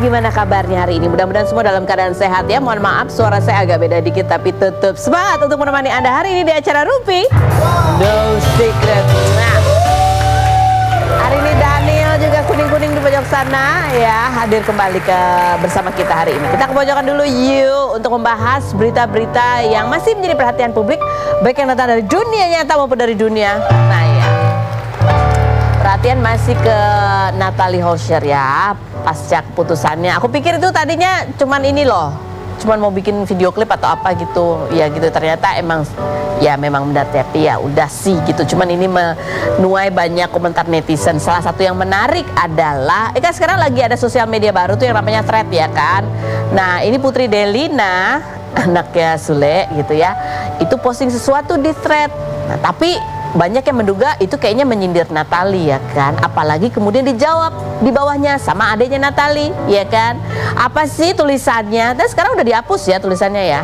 gimana kabarnya hari ini? Mudah-mudahan semua dalam keadaan sehat ya. Mohon maaf suara saya agak beda dikit, tapi tetap semangat untuk menemani Anda hari ini di acara Rumpi No Secret. Nah, hari ini Daniel juga kuning-kuning di pojok sana ya, hadir kembali bersama kita hari ini. Kita ke pojokan dulu yuk untuk membahas berita-berita yang masih menjadi perhatian publik, baik yang datang dari dunia nyata maupun dari dunia. Nah ya, perhatian masih ke Natalie Houscher ya, pasca keputusannya. Aku pikir itu tadinya cuman ini loh, cuman mau bikin video klip atau apa gitu. Ya gitu, ternyata emang ya memang benar, tapi ya udah sih gitu. Cuman ini menuai banyak komentar netizen. Salah satu yang menarik adalah kan sekarang lagi ada sosial media baru tuh yang namanya Thread ya kan. Nah, ini Putri Delina, anaknya Sule gitu ya, itu posting sesuatu di Thread. Nah, tapi banyak yang menduga itu kayaknya menyindir Natalie ya kan. Apalagi kemudian dijawab di bawahnya sama adiknya Natalie ya kan. Apa sih tulisannya? Dan sekarang udah dihapus ya tulisannya ya.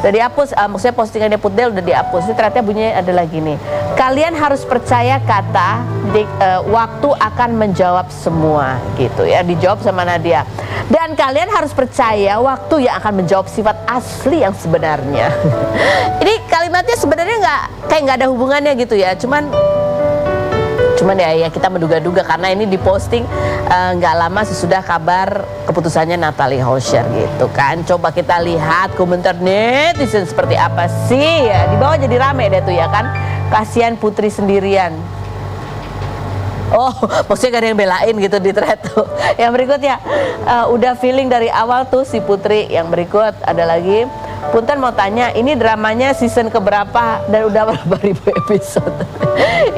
Udah dihapus, maksudnya postingannya Putdel udah dihapus. Ini ternyata bunyinya adalah gini: kalian harus percaya kata waktu akan menjawab semua gitu ya. Dijawab sama Nadia. Dan kalian harus percaya waktu yang akan menjawab sifat asli yang sebenarnya. Ini kalimatnya sebenarnya nggak ada hubungannya gitu ya. Cuman ya kita menduga-duga karena ini diposting nggak lama sesudah kabar keputusannya Natalie Houscher gitu kan. Coba kita lihat komentar netizen seperti apa sih ya. Di bawah jadi rame deh tuh ya kan. Kasihan Putri sendirian. Oh, maksudnya gak ada yang belain gitu di thread tuh. Yang berikutnya, udah feeling dari awal tuh si Putri. Yang berikut ada lagi, Punten mau tanya, ini dramanya season keberapa dan udah berapa ribu episode?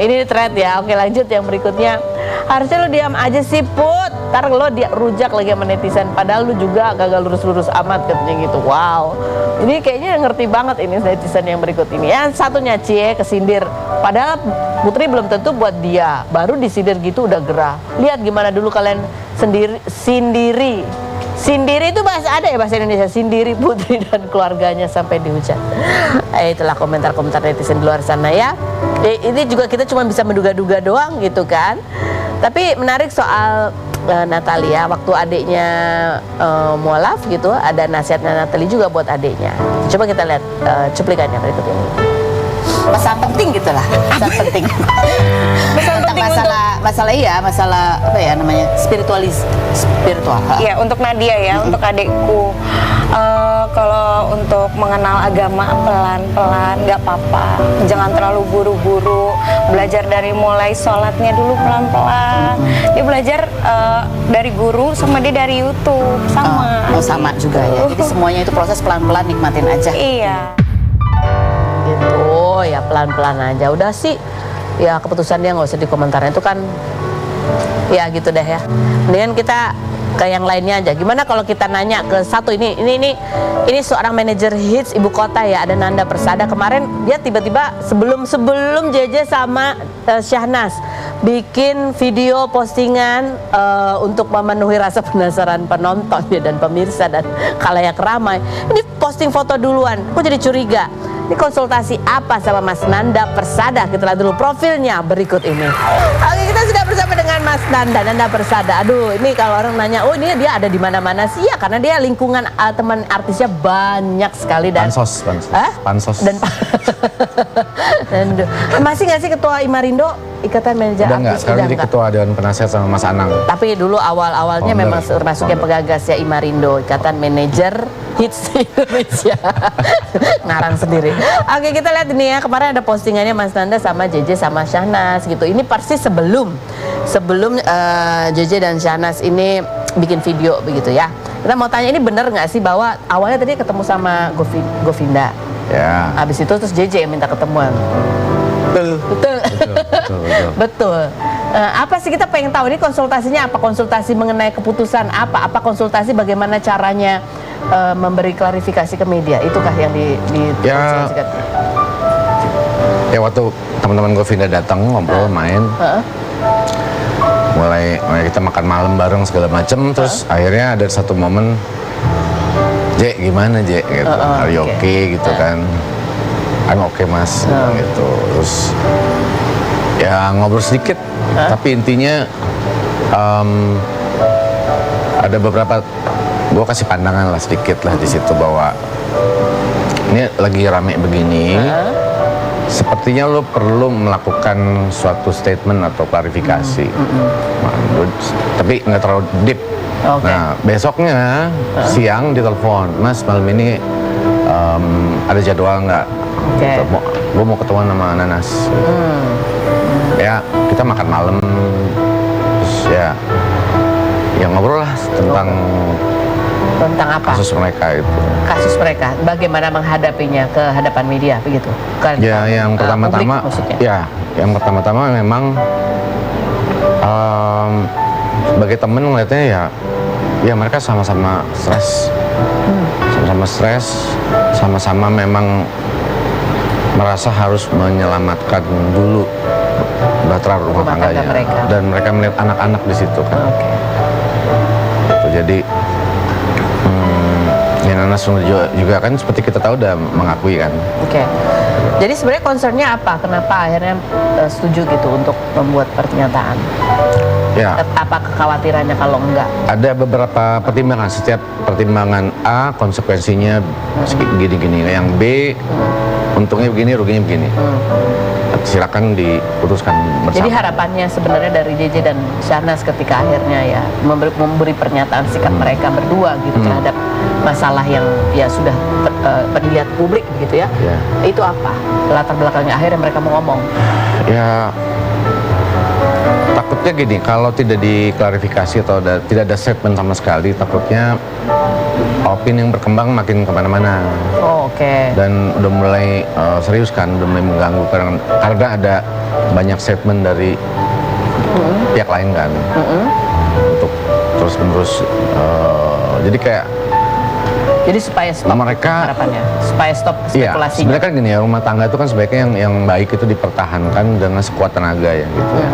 Ini thread ya. Oke, lanjut yang berikutnya. Harusnya lu diam aja sih Put, ntar lo dia rujak lagi sama netizen. Padahal lu juga gagal lurus-lurus amat katanya gitu. Wow, ini kayaknya ngerti banget ini netizen yang berikut ini. Yang satunya Cie kesindir. Padahal Putri belum tentu buat dia, baru disindir gitu udah gerah. Lihat gimana dulu kalian sendiri. Sindiri itu bahasa ada ya, bahasa Indonesia. Sindiri Putri dan keluarganya sampai dihujat. Itulah komentar-komentar netizen di luar sana ya. Ini juga kita cuma bisa menduga-duga doang gitu kan. Tapi menarik soal Natalia, waktu adiknya mualaf gitu, ada nasihatnya Natalie juga buat adiknya. Coba kita lihat cuplikannya berikut ini. Pesan penting gitulah, pesan penting. Pesan penting masalah apa ya namanya, spiritual. Iya, untuk Nadia ya, untuk adikku. Kalau untuk mengenal agama pelan-pelan, nggak apa-apa. Jangan terlalu buru-buru. Belajar dari mulai sholatnya dulu pelan-pelan. Dia belajar dari guru sama dia dari YouTube sama. Sama juga ya. Jadi semuanya itu proses pelan-pelan, nikmatin aja. Iya. Gitu ya, pelan-pelan aja. Udah sih ya, keputusan dia nggak usah dikomentarin, itu kan ya gitu deh ya. Mendingan kita ke yang lainnya aja. Gimana kalau kita nanya ke satu ini seorang manajer hits ibu kota ya, ada Nanda Persada. Kemarin dia tiba-tiba sebelum JJ sama Syahnas bikin video postingan untuk memenuhi rasa penasaran penonton ya, dan pemirsa dan khalayak ramai. Ini posting foto duluan. Aku jadi curiga, ini konsultasi apa sama Mas Nanda Persada? Kita lihat dulu profilnya berikut ini. Oke, kita sudah bersama dengan Mas Nanda Persada. Aduh, ini kalau orang nanya, oh ini dia ada di mana-mana sih ya, karena dia lingkungan teman artisnya banyak sekali dan pansos. Dan masih nggak sih ketua Imarindo, Ikatan Manajer udah Artis? Sekarang jadi ketua Dewan Penasihat sama Mas Anang. Tapi dulu awalnya memang termasuk yang pegagas ya Imarindo, Ikatan Manajer Hits Indonesia. Ngarang sendiri. Oke, kita lihat ini ya, kemarin ada postingannya Mas Nanda sama JJ sama Syahnas gitu. Ini persis sebelum JJ dan Syahnas ini bikin video begitu ya. Kita mau tanya, ini bener nggak sih bahwa awalnya tadi ketemu sama Govinda ya, habis itu terus JJ yang minta ketemuan? Betul. Apa sih, kita pengen tahu ini konsultasinya apa? Konsultasi mengenai keputusan apa? Apa konsultasi bagaimana caranya memberi klarifikasi ke media? Itukah yang ya waktu teman-teman Govinda datang ngobrol main, mulai kita makan malam bareng segala macem, terus akhirnya ada satu momen, Jek gimana Jek gitu, are you okay gitu kan. I'm okay mas gitu. Terus ya ngobrol sedikit, tapi intinya ada beberapa, gue kasih pandangan lah sedikit lah di situ bahwa ini lagi rame begini, sepertinya lo perlu melakukan suatu statement atau klarifikasi. Tapi nggak terlalu deep. Nah, besoknya siang ditelepon, Mas malam ini ada jadwal nggak? Gue mau ketemuan sama Nanas. Ya, kita makan malam, terus ya ngobrol lah tentang apa? Kasus mereka itu. Kasus mereka, bagaimana menghadapinya ke hadapan media begitu? Ya, yang pertama-tama, yang pertama-tama memang sebagai temen ngeliatnya ya mereka sama-sama stres, sama-sama memang merasa harus menyelamatkan dulu bahtera rumah tangganya, dan mereka melihat anak-anak di situ kan. Jadi Nanas juga kan seperti kita tahu udah mengakui kan. Jadi sebenarnya concernnya apa? Kenapa akhirnya setuju gitu untuk membuat pernyataan? Ya. Apa kekhawatirannya kalau enggak? Ada beberapa pertimbangan. Setiap pertimbangan A konsekuensinya gini-gini. Yang B untungnya begini, ruginya begini. Silakan diputuskan bersama. Jadi harapannya sebenarnya dari JJ dan Syahnas ketika akhirnya ya memberi pernyataan sikap mereka berdua gitu terhadap masalah yang ya sudah dilihat publik gitu ya. Itu apa latar belakangnya akhirnya mereka mau ngomong? Ya takutnya gini, kalau tidak diklarifikasi atau tidak ada statement sama sekali, takutnya opini yang berkembang makin kemana-mana. Dan udah mulai serius kan, udah mulai mengganggu karena ada banyak statement dari pihak lain kan, untuk terus-menerus. Jadi supaya stop mereka, harapannya, supaya stop spekulasinya. Iya, sebenarnya kan gini ya, rumah tangga itu kan sebaiknya yang baik itu dipertahankan dengan sekuat tenaga ya gitu ya.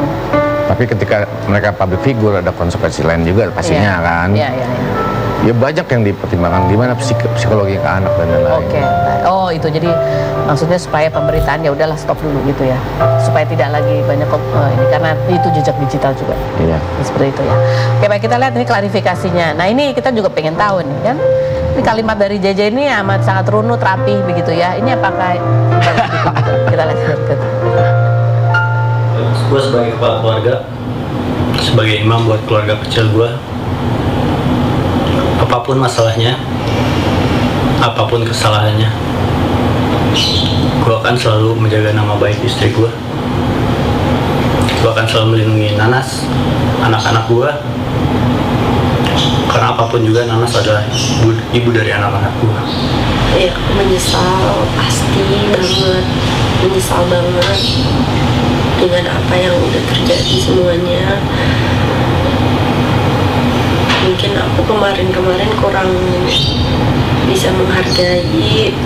Tapi ketika mereka public figure ada konsekuensi lain juga pastinya kan. Ya banyak yang dipertimbangkan, gimana psikologi ke anak dan lain-lain. Oh itu jadi maksudnya supaya pemberitaan ya udahlah stop dulu gitu ya, supaya tidak lagi banyak ini karena itu jejak digital juga. Seperti itu ya. Baik, kita lihat ini klarifikasinya. Nah ini kita juga pengen tahu nih kan, ini kalimat dari JJ ini amat sangat runut, rapih begitu ya. Ini apakah kita lihat. Gue sebagai kepala keluarga, sebagai imam buat keluarga kecil gue, apapun masalahnya, apapun kesalahannya, gue akan selalu menjaga nama baik istri gue. Gue akan selalu melindungi Nanas, anak-anak gue, karena apapun juga Nanas adalah ibu dari anak-anak gue. Ya, menyesal pasti banget, menyesal banget dengan apa yang udah terjadi semuanya. Mungkin aku kemarin kurang bisa menghargai,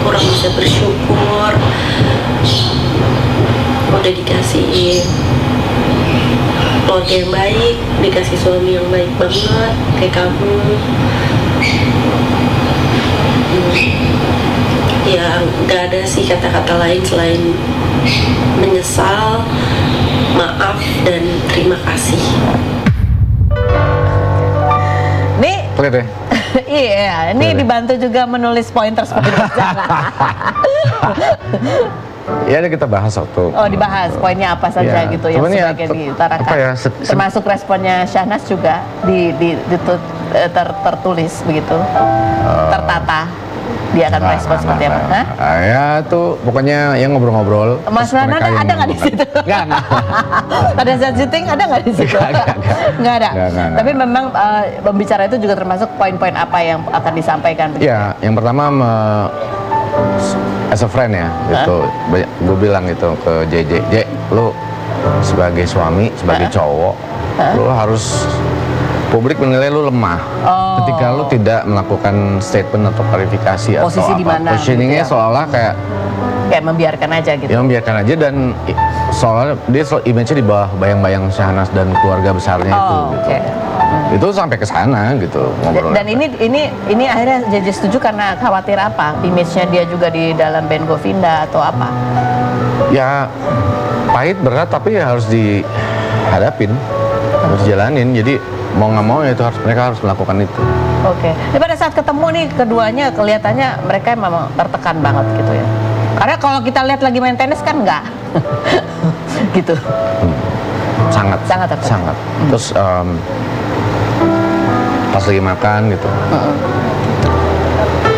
kurang bisa bersyukur. Udah dikasih keluarga yang baik, dikasih suami yang baik banget kayak kamu. Ya nggak ada sih kata-kata lain selain menyesal, maaf, dan terima kasih. Nih clear ya? Iya, ini dibantu juga menulis pointers. Ya, kita bahas waktu. Oh, dibahas poinnya apa saja gitu yang sebagai diutarakan. Termasuk responnya Syahnas juga tertulis begitu, tertata. Dia akan merespon seperti apa? Ya tuh pokoknya yang ngobrol-ngobrol. Mas Rana ada nggak di situ? Nggak. Pada saat syuting ada nggak di situ? Nggak ada. Tapi memang pembicara itu juga termasuk poin-poin apa yang akan disampaikan. Ya, yang pertama as a friend ya, itu gue bilang gitu ke JJ, lu sebagai suami, sebagai cowok, lu harus publik menilai lu lemah ketika lu tidak melakukan statement atau klarifikasi posisi atau apa. Positioningnya gitu ya? Seolah kayak membiarkan aja gitu. Ya membiarkan aja, dan soalnya dia image-nya di bawah bayang-bayang Syahnas dan keluarga besarnya itu. Gitu. Itu sampai ke sana gitu ngobrol. Dan ini akhirnya JJ setuju karena khawatir apa? Image-nya dia juga di dalam band Govinda atau apa? Ya pahit berat tapi ya harus dihadapin, harus jalanin. Jadi mau nggak mau ya itu mereka harus melakukan itu. Oke. Jadi pada saat ketemu nih keduanya kelihatannya mereka memang tertekan banget gitu ya. Karena kalau kita lihat lagi main tenis kan enggak. Gitu. Sangat Sangat tertekan. sangat. Terus pas lagi makan gitu,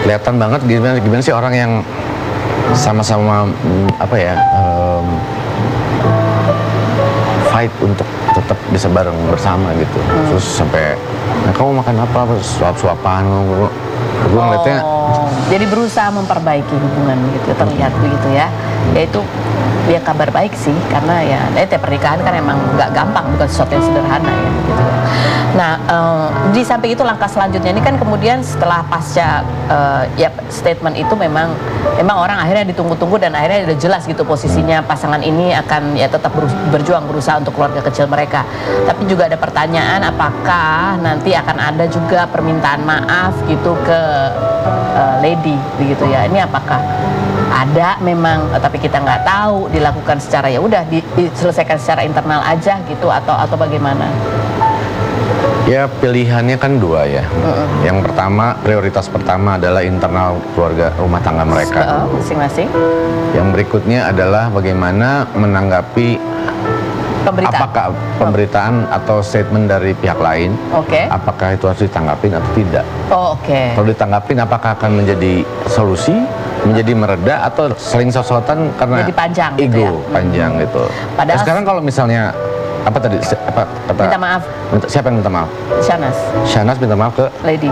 kelihatan banget gimana sih orang yang sama-sama apa ya, fight untuk tetap bisa bareng bersama gitu. Terus sampai, nah, kamu makan apa? Suap-suapan. Gue ngeliatnya, Jadi berusaha memperbaiki hubungan gitu, terlihat begitu ya. Yaitu ya kabar baik sih, karena ya pernikahan kan emang nggak gampang, bukan sesuatu yang sederhana ya gitu. Nah, di samping itu langkah selanjutnya ini kan kemudian setelah pasca ya statement itu memang orang akhirnya ditunggu-tunggu dan akhirnya udah jelas gitu posisinya pasangan ini akan ya tetap berjuang berusaha untuk keluarga kecil mereka. Tapi juga ada pertanyaan apakah nanti akan ada juga permintaan maaf gitu ke Lady begitu ya. Ini apakah ada memang, tapi kita nggak tahu, dilakukan secara ya udah diselesaikan secara internal aja gitu atau bagaimana? ya pilihannya kan dua ya. Yang pertama, prioritas pertama adalah internal keluarga rumah tangga mereka. Masing-masing. Yang berikutnya adalah bagaimana menanggapi apakah pemberitaan atau statement dari pihak lain, apakah itu harus ditanggapin atau tidak. Kalau ditanggapin, apakah akan menjadi solusi, menjadi mereda, atau saling sosotan karena jadi panjang, ego gitu ya? panjang gitu. Padahal sekarang kalau misalnya apa tadi apa kata minta maaf, siapa yang minta maaf? Shahnaz minta maaf ke Lady.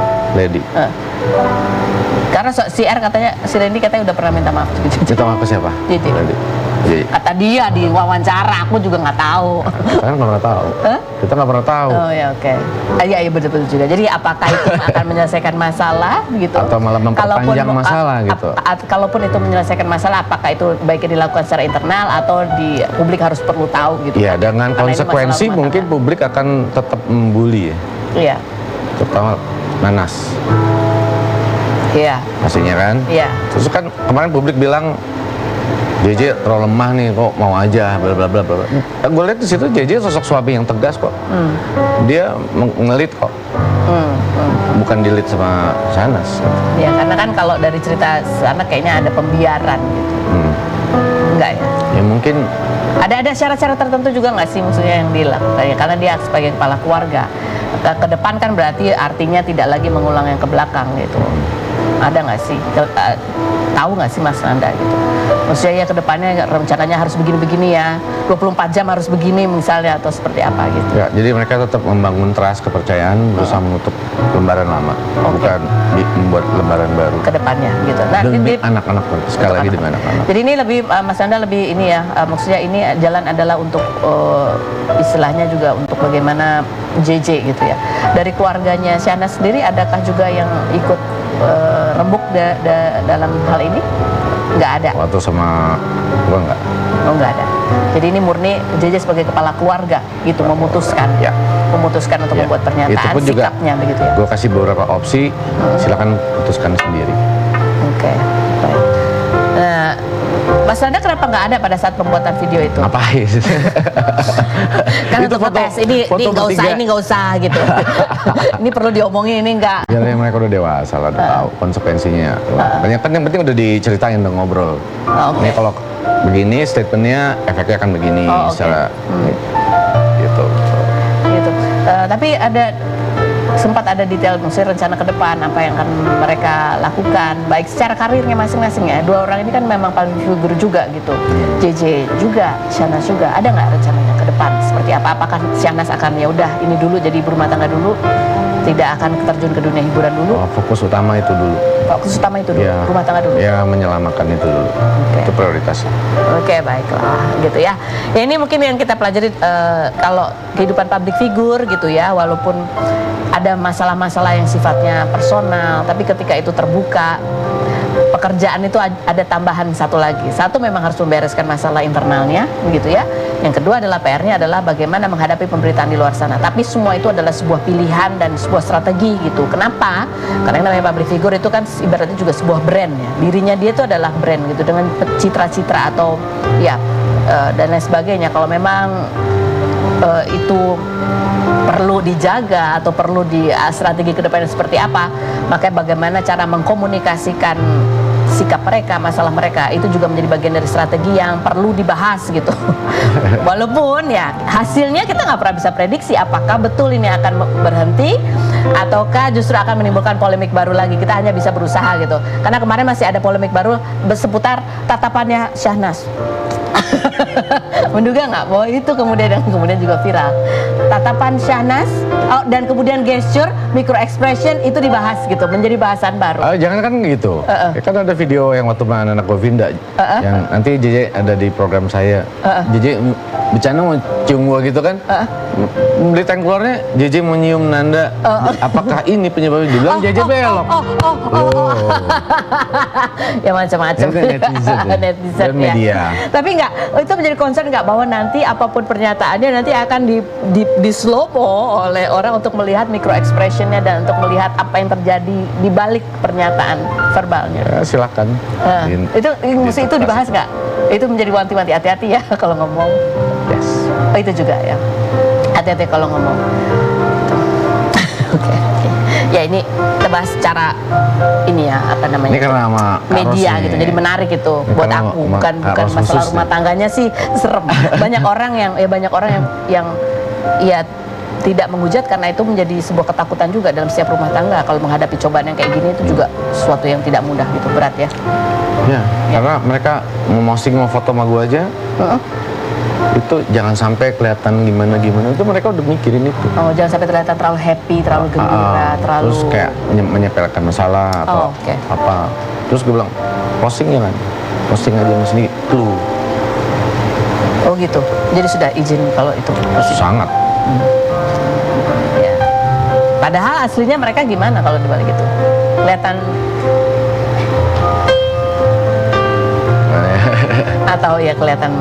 Karena si R katanya, si Randy katanya udah pernah minta maaf. Minta maaf ke siapa? Lady. Kata dia di wawancara, aku juga nggak tahu. Kita nggak pernah tahu. Kita nggak pernah tahu. Oh ya, oke. Iya betul juga. Jadi apakah itu akan menyelesaikan masalah gitu? Atau malah memperpanjang masalah gitu? Kalaupun itu menyelesaikan masalah, apakah itu baiknya dilakukan secara internal atau di publik harus perlu tahu gitu? Iya, dengan konsekuensi mungkin publik akan tetap membuli ya. Iya. Terutama Nanas. Iya. Pastinya kan? Iya. Terus kan kemarin publik bilang JJ terlalu lemah nih, kok mau aja, bla bla bla bla. Gue lihat di situ JJ sosok suami yang tegas kok. Dia ngelit kok. Bukan dilit sama Shahnaz. Ya karena kan kalau dari cerita sana kayaknya ada pembiaran gitu. Enggak ya? Ya mungkin ada syarat-syarat tertentu juga nggak sih maksudnya yang dilakukan ya, karena dia sebagai kepala keluarga. Ke depan kan berarti artinya tidak lagi mengulang yang ke belakang gitu. Ada nggak sih? Tahu nggak sih Mas Nanda gitu? Maksudnya ya ke depannya rencananya harus begini-begini ya, 24 jam harus begini misalnya, atau seperti apa gitu? Ya, jadi mereka tetap membangun trust, kepercayaan, berusaha menutup lembaran lama, bukan membuat lembaran baru. Ke depannya gitu. Nah, demi anak-anak, sekali lagi demi anak-anak. Jadi ini lebih, Mas Nanda lebih ini ya, maksudnya ini jalan adalah untuk istilahnya juga untuk bagaimana JJ gitu ya. Dari keluarganya Shahnaz sendiri, adakah juga yang ikut rembuk dalam hal ini? Nggak ada. Waktu sama gua nggak. Oh, nggak ada. Jadi ini murni JJ sebagai kepala keluarga gitu, memutuskan untuk membuat pernyataan sikapnya begitu ya. Gua kasih beberapa opsi, silakan putuskan sendiri. Oke, baik. Nah, Mas Nanda kenapa nggak ada pada saat pembuatan video itu? Ngapain? Kan untuk ngetes, ini nggak usah gitu. Ini perlu diomongin, ini nggak. Ya mereka udah dewasa lah, udah tahu konsekuensinya. Banyak kan yang penting udah diceritain, udah ngobrol. Ini kalau begini statementnya, efeknya akan begini secara gitu. Tapi sempat ada detail maksudnya rencana ke depan apa yang akan mereka lakukan baik secara karirnya masing-masing ya. Dua orang ini kan memang paling figur juga gitu. JJ juga, Shahnaz juga. Ada nggak rencananya ke depan seperti apa? Apakah Shahnaz akan ya udah ini dulu jadi ibu rumah tangga dulu, tidak akan terjun ke dunia hiburan dulu? Fokus utama itu dulu. Fokus utama itu dulu, ya, rumah tangga dulu. Ya, menyelamatkan itu dulu. Itu prioritas. Oke, baiklah gitu ya. Ya ini mungkin yang kita pelajari kalau kehidupan public figure gitu ya, walaupun ada masalah-masalah yang sifatnya personal, tapi ketika itu terbuka, pekerjaan itu ada tambahan satu lagi. Satu, memang harus membereskan masalah internalnya, begitu ya. Yang kedua adalah PR-nya adalah bagaimana menghadapi pemberitaan di luar sana. Tapi semua itu adalah sebuah pilihan dan sebuah strategi gitu. Kenapa? Karena yang namanya public figure itu kan ibaratnya juga sebuah brand ya. Dirinya dia itu adalah brand gitu, dengan citra-citra atau ya dan lain sebagainya. Kalau memang itu perlu dijaga atau perlu di strategi kedepannya seperti apa, makanya bagaimana cara mengkomunikasikan sikap mereka, masalah mereka itu juga menjadi bagian dari strategi yang perlu dibahas gitu. Walaupun ya hasilnya kita nggak pernah bisa prediksi apakah betul ini akan berhenti ataukah justru akan menimbulkan polemik baru lagi. Kita hanya bisa berusaha gitu. Karena kemarin masih ada polemik baru seputar tatapannya Syahnas. Menduga nggak bahwa itu kemudian juga viral tatapan Syahnas dan kemudian gesture micro expression itu dibahas gitu, menjadi bahasan baru. Jangan kan gitu. Ya kan ada video yang waktu anak Govinda yang nanti JJ ada di program saya. JJ bercanda mau cium gua gitu kan. Berita yang keluarnya JJ mau nyium Nanda. Apakah ini penyebabnya? Dibilang JJ belok. Ya macam-macam. Netizen ya. media. Tapi enggak, itu menjadi concern enggak bahwa nanti apapun pernyataannya nanti akan di slow-mo oleh orang untuk melihat micro expressionnya dan untuk melihat apa yang terjadi di balik pernyataan verbalnya. Ya, silakan. Itu dibahas nggak? Itu menjadi wanti-wanti, hati-hati ya kalau ngomong. Yes. Oh, itu juga ya. Hati-hati kalau ngomong. Oke. Ya ini kita bahas secara ini ya apa namanya? Ini karena sama media Karos gitu. nih. Jadi menarik itu Ini buat karena aku, sama bukan Karos masalah khusus rumah nih. tangganya sih serem. Banyak orang yang ya tidak menghujat karena itu menjadi sebuah ketakutan juga dalam setiap rumah tangga kalau menghadapi cobaan yang kayak gini itu juga sesuatu yang tidak mudah gitu, berat ya. Ya, karena mereka mau foto sama gua aja. Itu jangan sampai kelihatan gimana itu mereka udah mikirin itu. Oh, jangan sampai kelihatan terlalu happy, terlalu gembira, terlalu terus kayak menyepelekan masalah atau apa. Terus gue bilang posting jangan, posting aja mas ini clue. Oh gitu. Jadi sudah izin kalau itu Sangat. Ya. Padahal aslinya mereka gimana kalau dibalik itu? Kelihatan atau ya kelihatan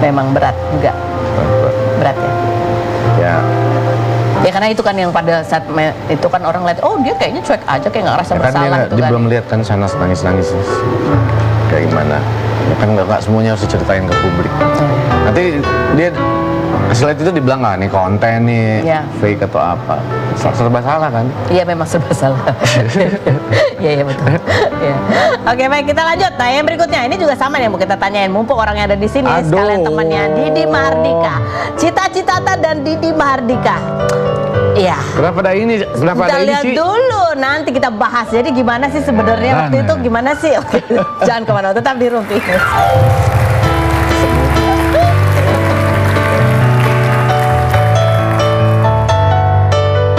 memang berat juga. Berat ya. Ya. Ya karena itu kan yang pada saat itu kan orang lihat, oh dia kayaknya cuek aja, kayak nggak rasa Ya kan bersalah gitu dia kan. belum lihat kan sana nangis kayak gimana. Ya kan nggak semuanya harus diceritain ke publik. Nanti dia hasil itu dibilang nggak nih konten nih fake atau apa. Serba salah kan? Iya memang serba salah. Iya betul. Ya. Oke baik kita lanjut. Nah yang berikutnya ini juga sama nih mau kita tanyain. Mumpung orang yang ada di sini sekalian temannya Didi Mahardika, Cita Citata dan Didi Mahardika. Iya. Kenapa ada ini? Kenapa Kita ada ini lihat sih? dulu nanti kita bahas. Jadi gimana sih sebenarnya waktu itu gimana sih? Oke, jangan kemana-mana, tetap di Rumpi.